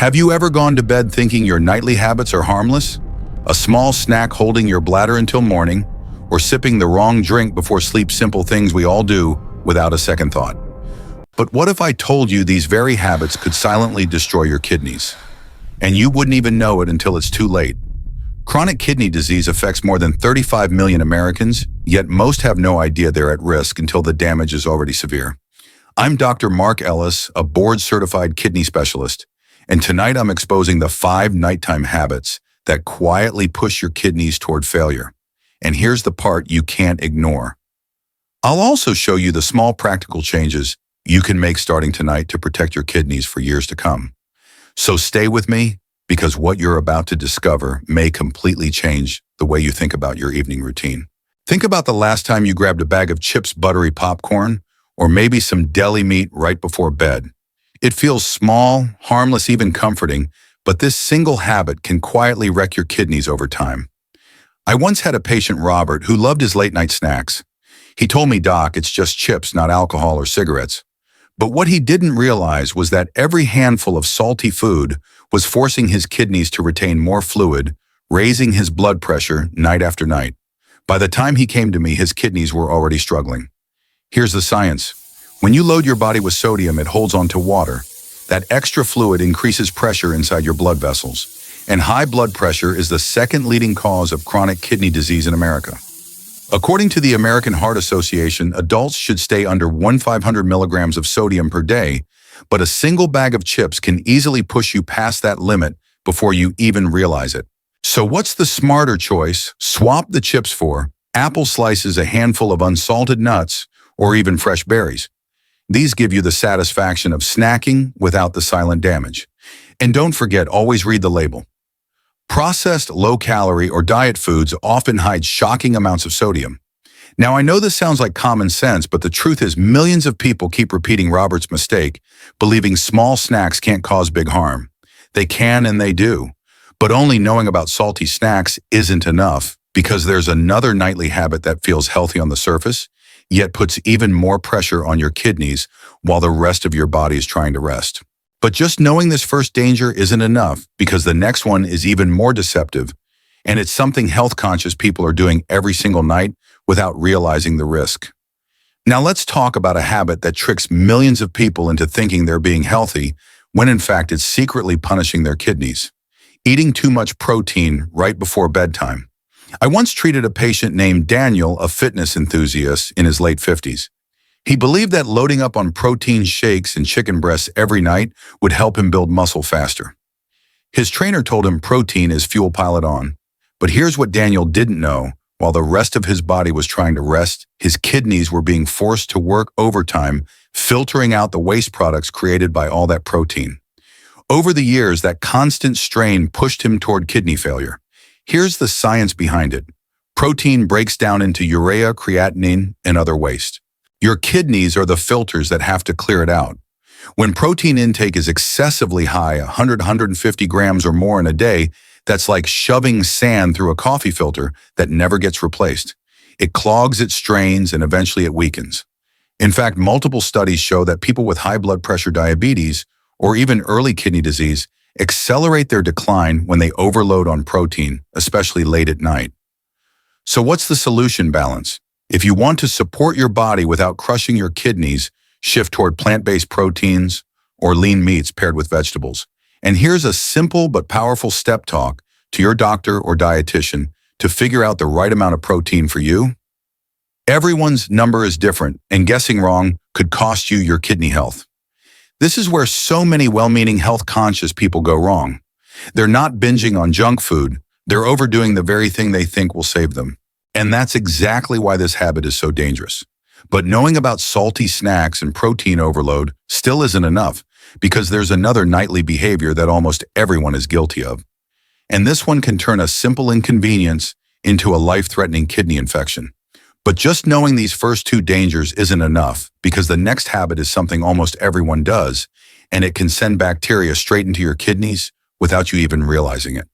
Have you ever gone to bed thinking your nightly habits are harmless? A small snack holding your bladder until morning, or sipping the wrong drink before sleep, simple things we all do without a second thought. But what if I told you these very habits could silently destroy your kidneys? And you wouldn't even know it until it's too late. Chronic kidney disease affects more than 35 million Americans, yet most have no idea they're at risk until the damage is already severe. I'm Dr. Mark Ellis, a board-certified kidney specialist, and tonight I'm exposing the 5 nighttime habits that quietly push your kidneys toward failure. And here's the part you can't ignore. I'll also show you the small practical changes you can make starting tonight to protect your kidneys for years to come. So stay with me, because what you're about to discover may completely change the way you think about your evening routine. Think about the last time you grabbed a bag of chips, buttery popcorn, or maybe some deli meat right before bed. It feels small, harmless, even comforting, but this single habit can quietly wreck your kidneys over time. I once had a patient, Robert, who loved his late-night snacks. He told me, "Doc, it's just chips, not alcohol or cigarettes." But what he didn't realize was that every handful of salty food was forcing his kidneys to retain more fluid, raising his blood pressure night after night. By the time he came to me, his kidneys were already struggling. Here's the science. When you load your body with sodium, it holds onto water. That extra fluid increases pressure inside your blood vessels. And high blood pressure is the second leading cause of chronic kidney disease in America. According to the American Heart Association, adults should stay under 500 milligrams of sodium per day, but a single bag of chips can easily push you past that limit before you even realize it. So what's the smarter choice? Swap the chips for apple slices, a handful of unsalted nuts, or even fresh berries. These give you the satisfaction of snacking without the silent damage. And don't forget, always read the label. Processed, low-calorie, or diet foods often hide shocking amounts of sodium. Now, I know this sounds like common sense, but the truth is millions of people keep repeating Robert's mistake, believing small snacks can't cause big harm. They can and they do. But only knowing about salty snacks isn't enough, because there's another nightly habit that feels healthy on the surface, yet puts even more pressure on your kidneys while the rest of your body is trying to rest. But just knowing this first danger isn't enough, because the next one is even more deceptive, and it's something health-conscious people are doing every single night without realizing the risk. Now let's talk about a habit that tricks millions of people into thinking they're being healthy, when in fact it's secretly punishing their kidneys. Eating too much protein right before bedtime. I once treated a patient named Daniel, a fitness enthusiast in his late 50s. He believed that loading up on protein shakes and chicken breasts every night would help him build muscle faster. His trainer told him protein is fuel, pile it on. But here's what Daniel didn't know. While the rest of his body was trying to rest, his kidneys were being forced to work overtime, filtering out the waste products created by all that protein. Over the years, that constant strain pushed him toward kidney failure. Here's the science behind it. Protein breaks down into urea, creatinine, and other waste. Your kidneys are the filters that have to clear it out. When protein intake is excessively high, 150 grams or more in a day, that's like shoving sand through a coffee filter that never gets replaced. It clogs, it strains, and eventually it weakens. In fact, multiple studies show that people with high blood pressure, diabetes, or even early kidney disease accelerate their decline when they overload on protein, especially late at night. So what's the solution? Balance. If you want to support your body without crushing your kidneys, shift toward plant-based proteins or lean meats paired with vegetables. And here's a simple but powerful step talk to your doctor or dietitian to figure out the right amount of protein for you. Everyone's number is different, and guessing wrong could cost you your kidney health. This is where so many well-meaning health-conscious people go wrong. They're not binging on junk food. They're overdoing the very thing they think will save them. And that's exactly why this habit is so dangerous. But knowing about salty snacks and protein overload still isn't enough, because there's another nightly behavior that almost everyone is guilty of. And this one can turn a simple inconvenience into a life-threatening kidney infection. But just knowing these first 2 dangers isn't enough, because the next habit is something almost everyone does, and it can send bacteria straight into your kidneys without you even realizing it.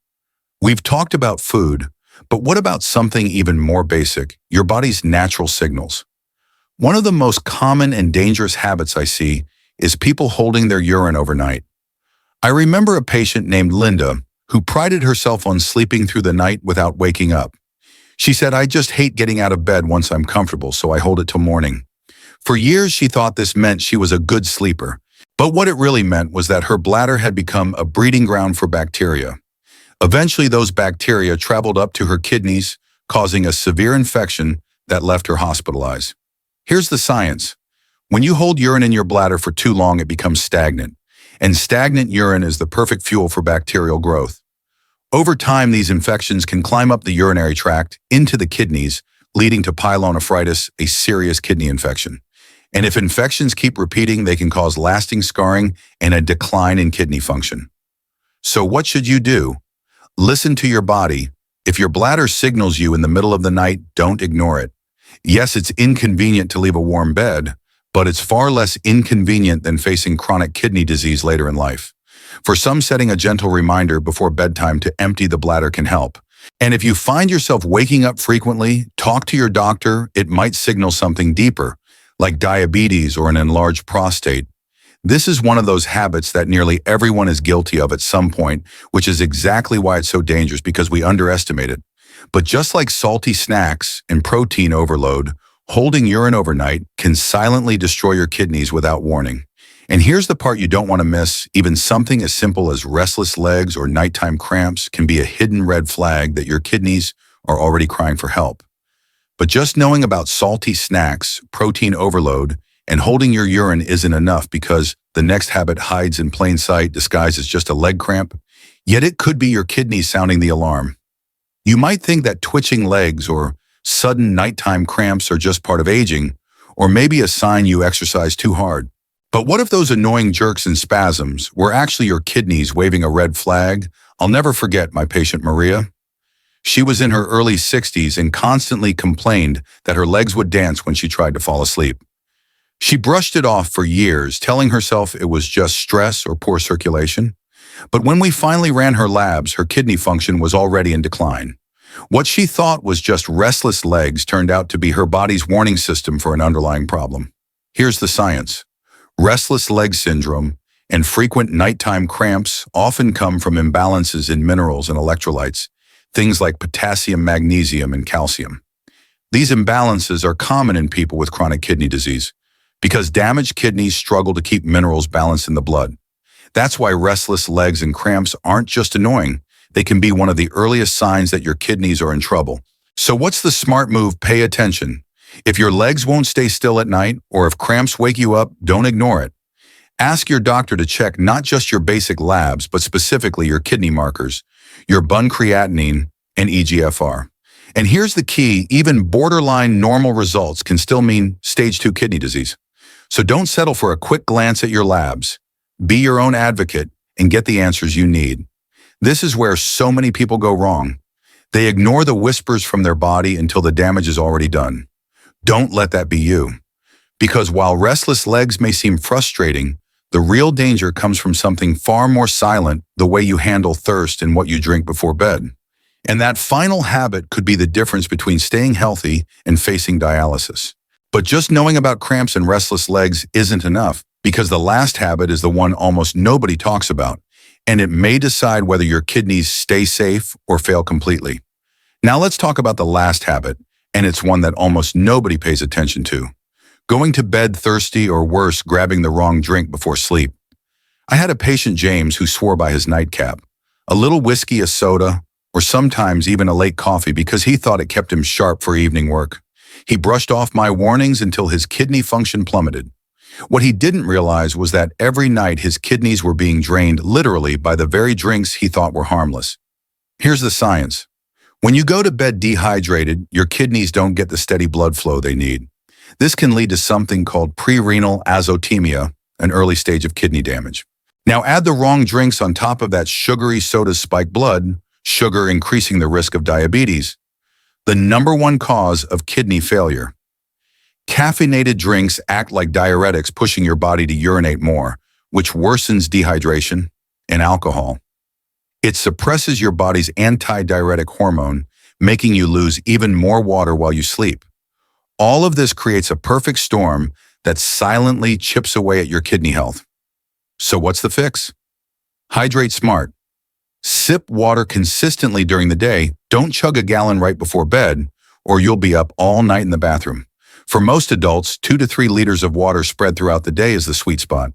We've talked about food, but what about something even more basic, your body's natural signals? One of the most common and dangerous habits I see is people holding their urine overnight. I remember a patient named Linda who prided herself on sleeping through the night without waking up. She said, "I just hate getting out of bed once I'm comfortable, so I hold it till morning." For years, she thought this meant she was a good sleeper. But what it really meant was that her bladder had become a breeding ground for bacteria. Eventually, those bacteria traveled up to her kidneys, causing a severe infection that left her hospitalized. Here's the science. When you hold urine in your bladder for too long, it becomes stagnant. And stagnant urine is the perfect fuel for bacterial growth. Over time, these infections can climb up the urinary tract into the kidneys, leading to pyelonephritis, a serious kidney infection. And if infections keep repeating, they can cause lasting scarring and a decline in kidney function. So what should you do? Listen to your body. If your bladder signals you in the middle of the night, don't ignore it. Yes, it's inconvenient to leave a warm bed, but it's far less inconvenient than facing chronic kidney disease later in life. For some, setting a gentle reminder before bedtime to empty the bladder can help. And if you find yourself waking up frequently, talk to your doctor. It might signal something deeper, like diabetes or an enlarged prostate. This is one of those habits that nearly everyone is guilty of at some point, which is exactly why it's so dangerous, because we underestimate it. But just like salty snacks and protein overload, holding urine overnight can silently destroy your kidneys without warning. And here's the part you don't want to miss. Even something as simple as restless legs or nighttime cramps can be a hidden red flag that your kidneys are already crying for help. But just knowing about salty snacks, protein overload, and holding your urine isn't enough, because the next habit hides in plain sight, disguised as just a leg cramp. Yet it could be your kidneys sounding the alarm. You might think that twitching legs or sudden nighttime cramps are just part of aging, or maybe a sign you exercise too hard. But what if those annoying jerks and spasms were actually your kidneys waving a red flag? I'll never forget my patient Maria. She was in her early 60s and constantly complained that her legs would dance when she tried to fall asleep. She brushed it off for years, telling herself it was just stress or poor circulation. But when we finally ran her labs, her kidney function was already in decline. What she thought was just restless legs turned out to be her body's warning system for an underlying problem. Here's the science. Restless leg syndrome and frequent nighttime cramps often come from imbalances in minerals and electrolytes, things like potassium, magnesium, and calcium. These imbalances are common in people with chronic kidney disease because damaged kidneys struggle to keep minerals balanced in the blood. That's why restless legs and cramps aren't just annoying. They can be one of the earliest signs that your kidneys are in trouble. So what's the smart move? Pay attention. If your legs won't stay still at night, or if cramps wake you up, don't ignore it. Ask your doctor to check not just your basic labs, but specifically your kidney markers, your bun creatinine, and eGFR. And here's the key: even borderline normal results can still mean stage 2 kidney disease. So don't settle for a quick glance at your labs. Be your own advocate and get the answers you need. This is where so many people go wrong. They ignore the whispers from their body until the damage is already done. Don't let that be you. Because while restless legs may seem frustrating, the real danger comes from something far more silent: the way you handle thirst and what you drink before bed. And that final habit could be the difference between staying healthy and facing dialysis. But just knowing about cramps and restless legs isn't enough, because the last habit is the one almost nobody talks about, and it may decide whether your kidneys stay safe or fail completely. Now let's talk about the last habit, and it's one that almost nobody pays attention to: going to bed thirsty, or worse, grabbing the wrong drink before sleep. I had a patient, James, who swore by his nightcap: a little whiskey, a soda, or sometimes even a late coffee, because he thought it kept him sharp for evening work. He brushed off my warnings until his kidney function plummeted. What he didn't realize was that every night his kidneys were being drained literally by the very drinks he thought were harmless. Here's the science. When you go to bed dehydrated, your kidneys don't get the steady blood flow they need. This can lead to something called prerenal azotemia, an early stage of kidney damage. Now add the wrong drinks on top of that: sugary sodas spike blood, sugar increasing the risk of diabetes, the #1 cause of kidney failure. Caffeinated drinks act like diuretics, pushing your body to urinate more, which worsens dehydration. And alcohol. It suppresses your body's anti-diuretic hormone, making you lose even more water while you sleep. All of this creates a perfect storm that silently chips away at your kidney health. So what's the fix? Hydrate smart. Sip water consistently during the day. Don't chug a gallon right before bed, or you'll be up all night in the bathroom. For most adults, 2 to 3 liters of water spread throughout the day is the sweet spot,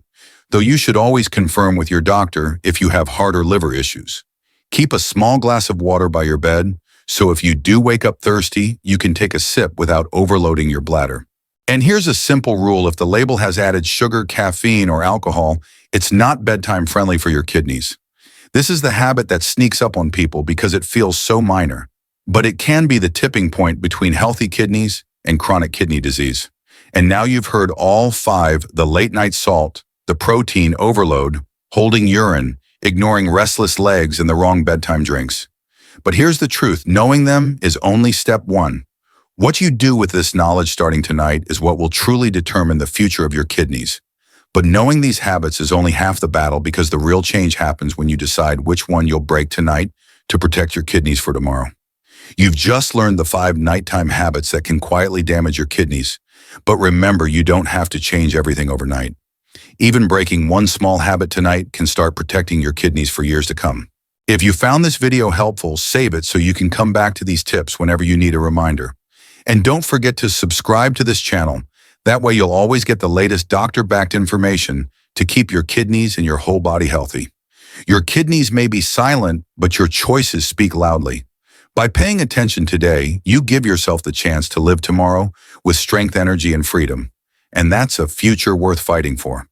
though you should always confirm with your doctor if you have heart or liver issues. Keep a small glass of water by your bed, so if you do wake up thirsty, you can take a sip without overloading your bladder. And here's a simple rule: if the label has added sugar, caffeine, or alcohol, it's not bedtime friendly for your kidneys. This is the habit that sneaks up on people because it feels so minor, but it can be the tipping point between healthy kidneys and chronic kidney disease. And now you've heard all 5: the late night salt, the protein overload, holding urine, ignoring restless legs, and the wrong bedtime drinks. But here's the truth: knowing them is only step 1. What you do with this knowledge starting tonight is what will truly determine the future of your kidneys. But knowing these habits is only half the battle, because the real change happens when you decide which one you'll break tonight to protect your kidneys for tomorrow. You've just learned the 5 nighttime habits that can quietly damage your kidneys. But remember, you don't have to change everything overnight. Even breaking one small habit tonight can start protecting your kidneys for years to come. If you found this video helpful, save it so you can come back to these tips whenever you need a reminder. And don't forget to subscribe to this channel. That way you'll always get the latest doctor-backed information to keep your kidneys and your whole body healthy. Your kidneys may be silent, but your choices speak loudly. By paying attention today, you give yourself the chance to live tomorrow with strength, energy, and freedom. And that's a future worth fighting for.